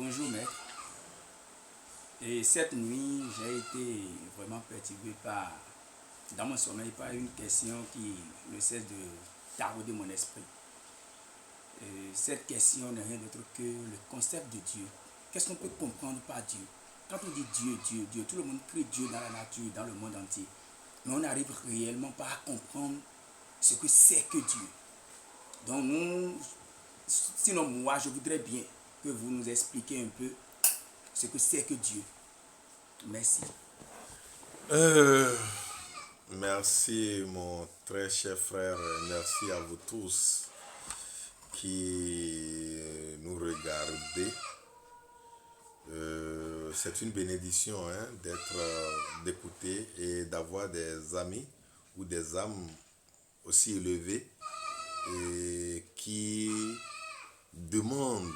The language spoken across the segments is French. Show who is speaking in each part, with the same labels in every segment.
Speaker 1: Bonjour maître. Et cette nuit, j'ai été vraiment perturbé dans mon sommeil par une question qui ne cesse de tarauder mon esprit. Et cette question n'est rien d'autre que le concept de Dieu. Qu'est-ce qu'on peut comprendre par Dieu? Quand on dit Dieu, Dieu, Dieu, tout le monde crie Dieu dans la nature, dans le monde entier. Mais on n'arrive réellement pas à comprendre ce que c'est que Dieu. Donc, sinon moi, je voudrais bien que vous nous expliquiez un peu ce que c'est que Dieu. Merci.
Speaker 2: Euh, Merci mon très cher frère, merci à vous tous qui nous regardez. C'est une bénédiction d'être, d'écouter et d'avoir des amis ou des âmes aussi élevées et qui demandent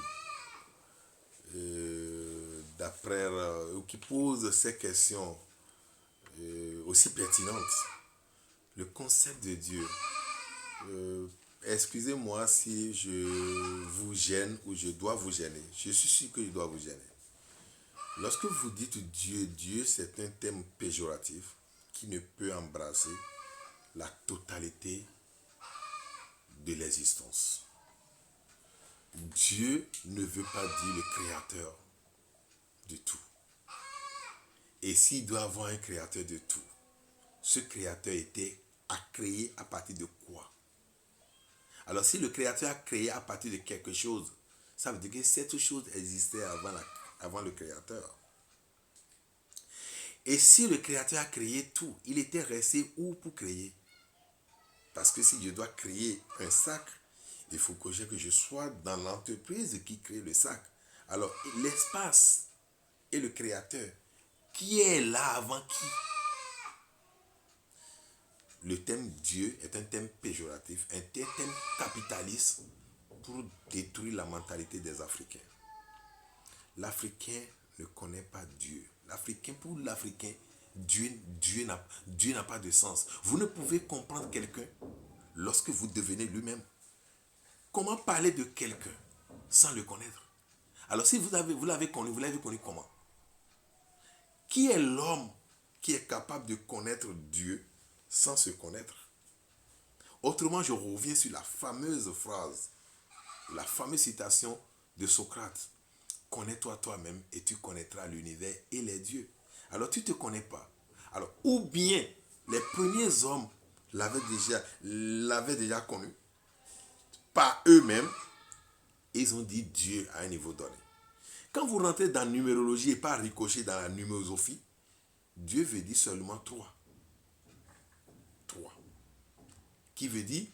Speaker 2: d'après ou qui posent ces questions aussi pertinentes. Le concept de Dieu. Excusez-moi si je vous gêne ou je dois vous gêner. Je suis sûr que je dois vous gêner. Lorsque vous dites Dieu, Dieu c'est un terme péjoratif qui ne peut embrasser la totalité de l'existence. Dieu ne veut pas dire le créateur de tout. Et s'il doit avoir un créateur de tout, ce créateur était à créer à partir de quoi? Alors si le créateur a créé à partir de quelque chose, ça veut dire que cette chose existait avant le créateur. Et si le créateur a créé tout, il était resté où pour créer? Parce que si je dois créer un sac, il faut que je sois dans l'entreprise qui crée le sac. Alors l'espace et le créateur, qui est là avant qui? Le thème Dieu est un thème péjoratif, un thème capitaliste pour détruire la mentalité des Africains. L'Africain ne connaît pas Dieu. Pour l'Africain, Dieu n'a pas de sens. Vous ne pouvez comprendre quelqu'un lorsque vous devenez lui-même. Comment parler de quelqu'un sans le connaître? Alors si vous l'avez connu comment? Qui est l'homme qui est capable de connaître Dieu sans se connaître? Autrement, je reviens sur la fameuse phrase, la fameuse citation de Socrate. Connais-toi toi-même et tu connaîtras l'univers et les dieux. Alors tu ne te connais pas. Alors, ou bien les premiers hommes l'avaient déjà connu par eux-mêmes, ils ont dit Dieu à un niveau donné. Quand vous rentrez dans la numérologie et pas ricochet dans la numérosophie, Dieu veut dire seulement 3. 3. Qui veut dire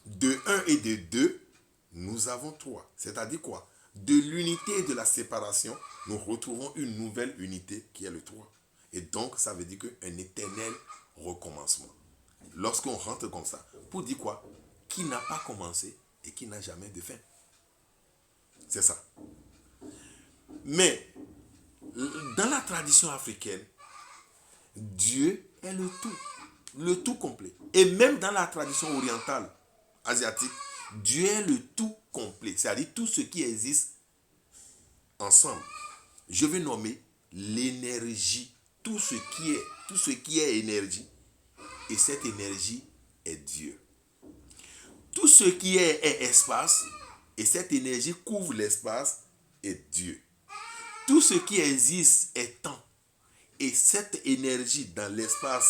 Speaker 2: de 1 et de 2, nous avons 3. C'est-à-dire quoi? De l'unité et de la séparation, nous retrouvons une nouvelle unité qui est le 3. Et donc, ça veut dire qu'un éternel recommencement. Lorsqu'on rentre comme ça, pour dire quoi? Qui n'a pas commencé et qui n'a jamais de fin. C'est ça. Mais, dans la tradition africaine, Dieu est le tout complet. Et même dans la tradition orientale, asiatique, Dieu est le tout complet. C'est-à-dire tout ce qui existe ensemble. Je vais nommer l'énergie, tout ce qui est énergie. Et cette énergie est Dieu. Tout ce qui est espace, et cette énergie couvre l'espace, est Dieu. Tout ce qui existe est temps. Et cette énergie dans l'espace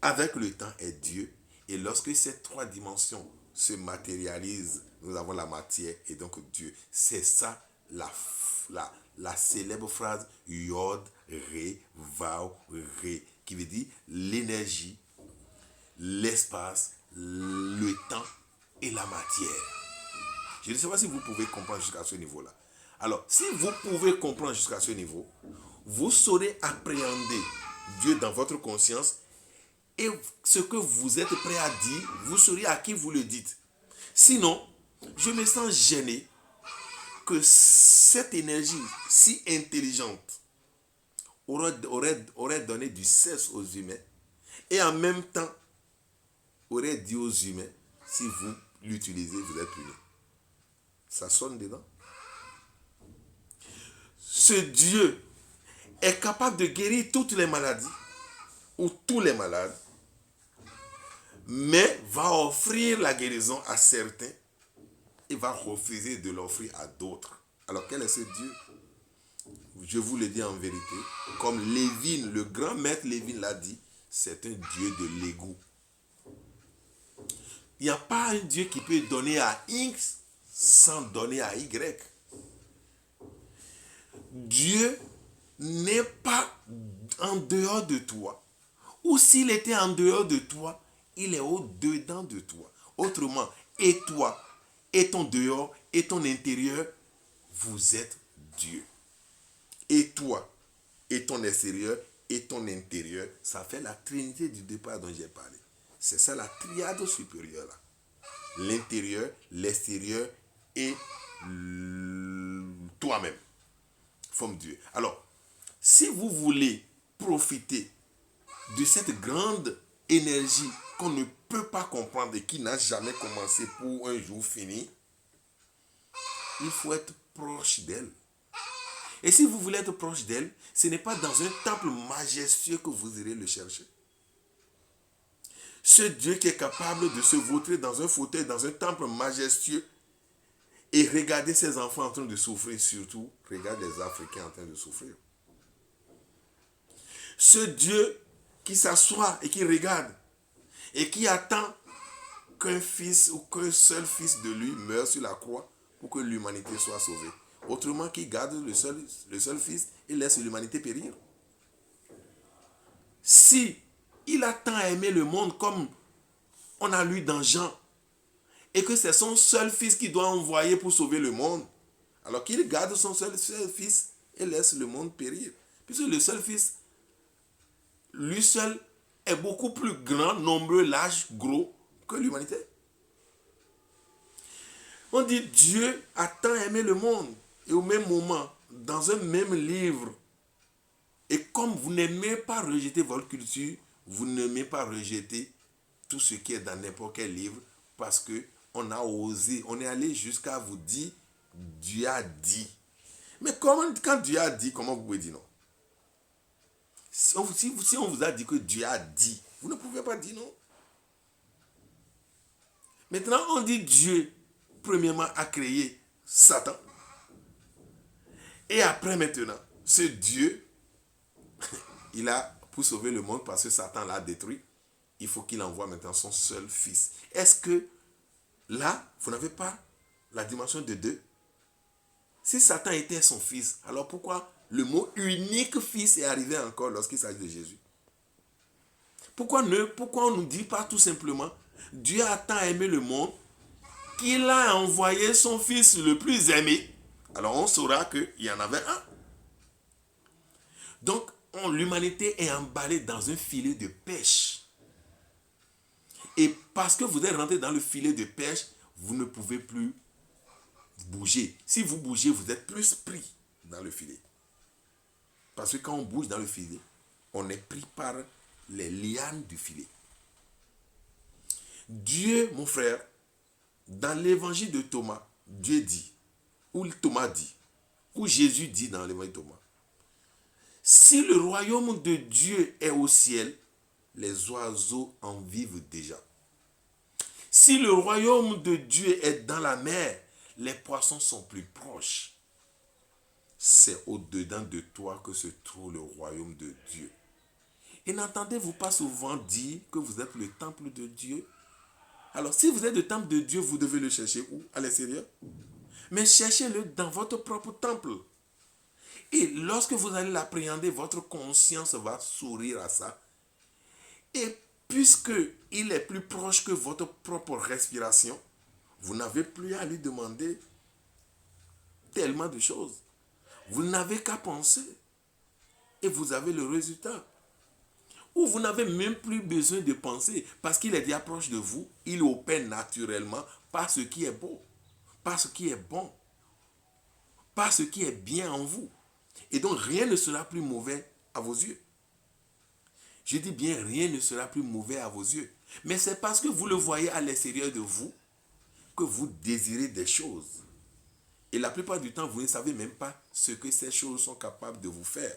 Speaker 2: avec le temps est Dieu. Et lorsque ces 3 dimensions se matérialisent, nous avons la matière et donc Dieu. C'est ça la célèbre phrase Yod, Ré, Vav, Ré, qui veut dire l'énergie, l'espace, le temps et la matière. Je ne sais pas si vous pouvez comprendre jusqu'à ce niveau-là. Alors, si vous pouvez comprendre jusqu'à ce niveau, vous saurez appréhender Dieu dans votre conscience et ce que vous êtes prêt à dire, vous saurez à qui vous le dites. Sinon, je me sens gêné que cette énergie si intelligente aurait donné du cesse aux humains et en même temps aurait dit aux humains, si vous l'utilisez, vous êtes puni. Ça sonne dedans. ce Dieu est capable de guérir toutes les maladies ou tous les malades, mais va offrir la guérison à certains et va refuser de l'offrir à d'autres. Alors quel est ce Dieu? Je vous le dis en vérité, comme Lévin, le grand maître Lévin l'a dit, c'est un Dieu de l'ego. Il n'y a pas un Dieu qui peut donner à X sans donner à Y. Dieu n'est pas en dehors de toi. Ou s'il était en dehors de toi, il est au-dedans de toi. Autrement, et toi, et ton dehors, et ton intérieur, vous êtes Dieu. Et toi, et ton extérieur, et ton intérieur, ça fait la trinité du départ dont j'ai parlé. C'est ça la triade supérieure là. L'intérieur, l'extérieur et toi-même forment Dieu. Alors, si vous voulez profiter de cette grande énergie qu'on ne peut pas comprendre et qui n'a jamais commencé pour un jour fini, il faut être proche d'elle. Et si vous voulez être proche d'elle, ce n'est pas dans un temple majestueux que vous irez le chercher. Ce Dieu qui est capable de se vautrer dans un fauteuil, dans un temple majestueux, et regarder ses enfants en train de souffrir, surtout, regarde les Africains en train de souffrir. Ce Dieu qui s'assoit et qui regarde, et qui attend qu'un fils ou qu'un seul fils de lui meure sur la croix pour que l'humanité soit sauvée. Autrement, qui garde le seul fils et laisse l'humanité périr. Si il a tant aimé le monde comme on a lu dans Jean, et que c'est son seul fils qu'il doit envoyer pour sauver le monde, alors qu'il garde son seul fils et laisse le monde périr. Puisque le seul fils, lui seul, est beaucoup plus grand, nombreux, large, gros que l'humanité. On dit Dieu a tant aimé le monde, et au même moment, dans un même livre, et comme vous n'aimez pas rejeter votre culture, vous n'aimez pas rejeter tout ce qui est dans n'importe quel livre, parce que on a osé, on est allé jusqu'à vous dire Dieu a dit. Mais quand Dieu a dit, comment vous pouvez dire non? Si on vous a dit que Dieu a dit, vous ne pouvez pas dire non. Maintenant, on dit Dieu, premièrement, a créé Satan. Et après, maintenant, ce Dieu, il a, pour sauver le monde, parce que Satan l'a détruit, il faut qu'il envoie maintenant son seul fils. Est-ce que là, vous n'avez pas la dimension de deux? Si Satan était son fils, alors pourquoi le mot unique fils est arrivé encore lorsqu'il s'agit de Jésus? Pourquoi on ne nous dit pas tout simplement Dieu a tant aimé le monde qu'il a envoyé son fils le plus aimé? Alors on saura qu'il y en avait un. Donc l'humanité est emballée dans un filet de pêche. Et parce que vous êtes rentré dans le filet de pêche, vous ne pouvez plus bouger. Si vous bougez, vous êtes plus pris dans le filet. Parce que quand on bouge dans le filet, on est pris par les lianes du filet. Dieu, mon frère, dans l'évangile de Thomas, Dieu dit, ou Thomas dit, ou Jésus dit dans l'évangile de Thomas, si le royaume de Dieu est au ciel, les oiseaux en vivent déjà. Si le royaume de Dieu est dans la mer, les poissons sont plus proches. C'est au-dedans de toi que se trouve le royaume de Dieu. Et n'entendez-vous pas souvent dire que vous êtes le temple de Dieu? Alors, si vous êtes le temple de Dieu, vous devez le chercher où? À l'extérieur? Mais cherchez-le dans votre propre temple. Et lorsque vous allez l'appréhender, votre conscience va sourire à ça. Et puisque il est plus proche que votre propre respiration, vous n'avez plus à lui demander tellement de choses. Vous n'avez qu'à penser et vous avez le résultat. Ou vous n'avez même plus besoin de penser parce qu'il est déjà proche de vous, il opère naturellement par ce qui est beau, par ce qui est bon, par ce qui est bien en vous. Et donc rien ne sera plus mauvais à vos yeux. Je dis bien rien ne sera plus mauvais à vos yeux. Mais c'est parce que vous le voyez à l'extérieur de vous que vous désirez des choses. Et Et la plupart du temps, vous ne savez même pas ce que ces choses sont capables de vous faire.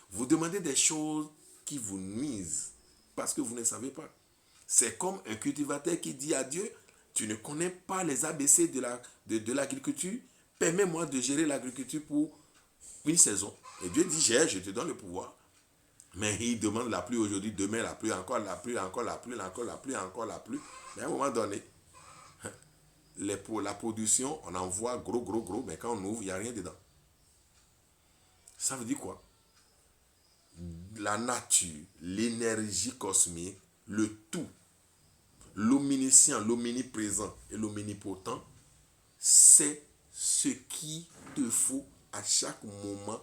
Speaker 2: Vous demandez des choses qui vous nuisent parce que vous ne savez pas. C'est comme un cultivateur qui dit à Dieu, tu ne connais pas les ABC de l'agriculture, permets-moi de gérer l'agriculture pour une saison. Et Dieu dit, gère, je te donne le pouvoir. Mais il demande la pluie aujourd'hui, demain la pluie, encore la pluie, encore la pluie, encore la pluie, encore la pluie. Mais à un moment donné, la production, on en voit gros, mais quand on ouvre, il n'y a rien dedans. Ça veut dire quoi? La nature, l'énergie cosmique, le tout, l'omniscient, l'omniprésent et l'omnipotent, c'est ce qu'il te faut à chaque moment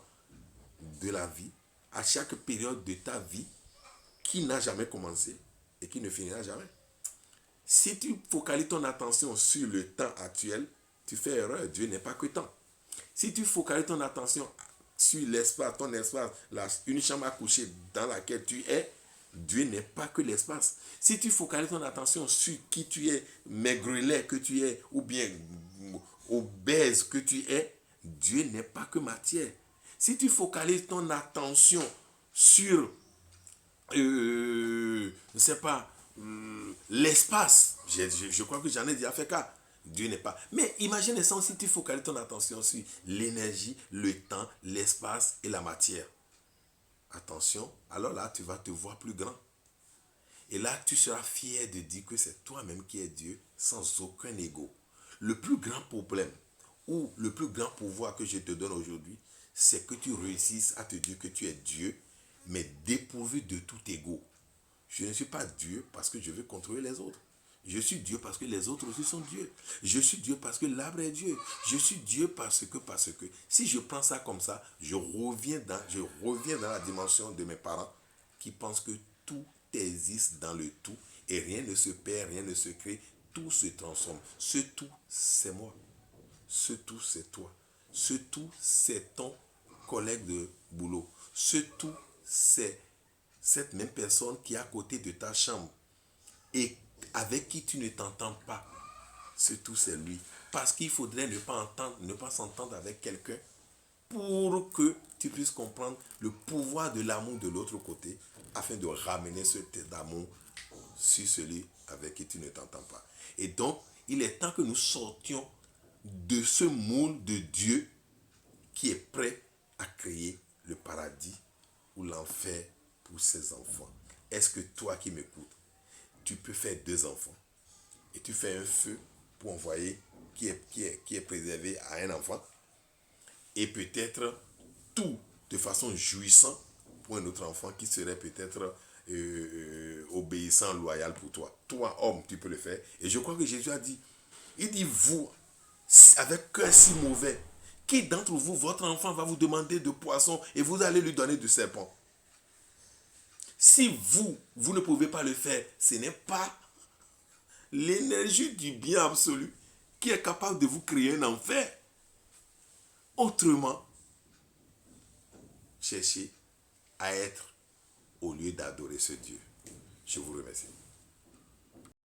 Speaker 2: de la vie, à chaque période de ta vie qui n'a jamais commencé et qui ne finira jamais. Si tu focalises ton attention sur le temps actuel, tu fais erreur. Dieu n'est pas que temps. Si tu focalises ton attention sur l'espace, ton espace, une chambre à coucher dans laquelle tu es, Dieu n'est pas que l'espace. Si tu focalises ton attention sur qui tu es, maigrelet que tu es, ou bien obèse que tu es, Dieu n'est pas que matière. Si tu focalises ton attention sur, je ne sais pas, l'espace, je crois que j'en ai déjà fait cas. Dieu n'est pas. Mais imagine ça, si tu focalises ton attention sur l'énergie, le temps, l'espace et la matière. Attention, alors là, tu vas te voir plus grand. Et là, tu seras fier de dire que c'est toi-même qui es Dieu, sans aucun ego. Le plus grand problème, ou le plus grand pouvoir que je te donne aujourd'hui, c'est que tu réussisses à te dire que tu es Dieu, mais dépourvu de tout ego. Je ne suis pas Dieu parce que je veux contrôler les autres. Je suis Dieu parce que les autres aussi sont Dieu. Je suis Dieu parce que l'arbre est Dieu. Je suis Dieu parce que. Si je prends ça comme ça, je reviens dans la dimension de mes parents qui pensent que tout existe dans le tout et rien ne se perd, rien ne se crée, tout se transforme. Ce tout, c'est moi. Ce tout, c'est toi. Ce tout, c'est ton collègue de boulot. Ce tout, c'est cette même personne qui est à côté de ta chambre et avec qui tu ne t'entends pas. Ce tout, c'est lui. Parce qu'il faudrait ne pas s'entendre avec quelqu'un pour que tu puisses comprendre le pouvoir de l'amour de l'autre côté afin de ramener ce test d'amour sur celui avec qui tu ne t'entends pas. Et donc, il est temps que nous sortions de ce moule de Dieu qui est prêt à créer le paradis ou l'enfer pour ses enfants. Est-ce que toi qui m'écoutes, tu peux faire 2 enfants et tu fais un feu pour envoyer qui est préservé à un enfant et peut-être tout de façon jouissante pour un autre enfant qui serait peut-être obéissant, loyal pour toi. Toi, homme, tu peux le faire. Et je crois que Jésus a dit, il dit, vous, avec cœur si mauvais, qui d'entre vous, votre enfant va vous demander de poisson et vous allez lui donner du serpent? Si vous ne pouvez pas le faire, ce n'est pas l'énergie du bien absolu qui est capable de vous créer un enfer. Autrement, cherchez à être au lieu d'adorer ce Dieu. Je vous remercie.